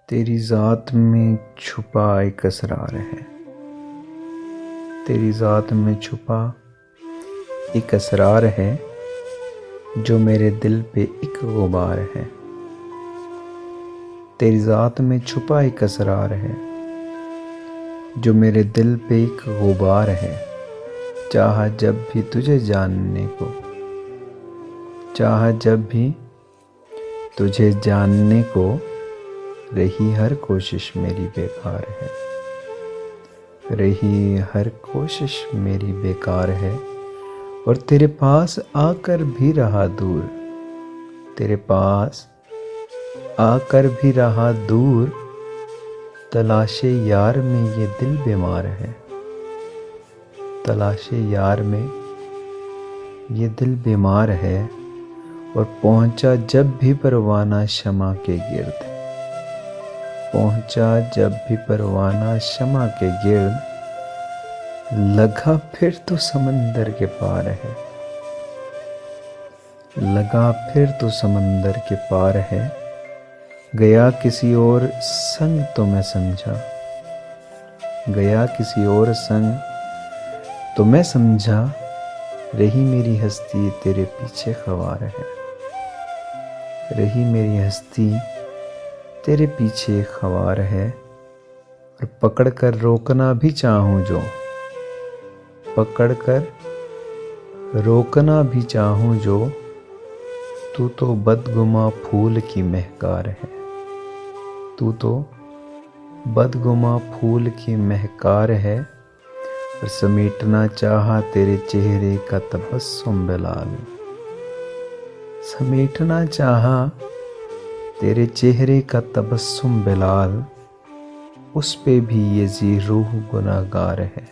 तेरी ज़ात में छुपा एक असरार है। तेरी ज़ात में छुपा एक असरार है, जो मेरे दिल पे एक गुबार है। तेरी ज़ात में छुपा एक असरार है, जो मेरे दिल पे एक गुबार है। चाहा जब भी तुझे जानने को, चाहा जब भी तुझे जानने को, रही हर कोशिश मेरी बेकार है। रही हर कोशिश मेरी बेकार है। और तेरे पास आकर भी रहा दूर, तेरे पास आकर भी रहा दूर। तलाशे यार में ये दिल बीमार है। तलाशे यार में ये दिल बीमार है। और पहुंचा जब भी परवाना शमा के गिर्द, पहुंचा जब भी परवाना शमा के गिर्द। लगा फिर तो समंदर के पार है। लगा फिर तो समंदर के पार है। गया किसी और संग तो मैं समझा, गया किसी और संग तो मैं समझा। रही मेरी हस्ती तेरे पीछे ख्वार है। रही मेरी हस्ती तेरे पीछे ख्वार है। और पकड़ कर रोकना भी चाहूं जो, पकड़ कर रोकना भी चाहूं जो। तू तो बदगुमा फूल की महकार है। तू तो बदगुमा फूल की महकार है। और समेटना चाहा तेरे चेहरे का तबस्सुम बिलाल, समेटना चाहा तेरे चेहरे का तबस्सुम बिलाल। उस पे भी ये जी रूह गुनाहगार है।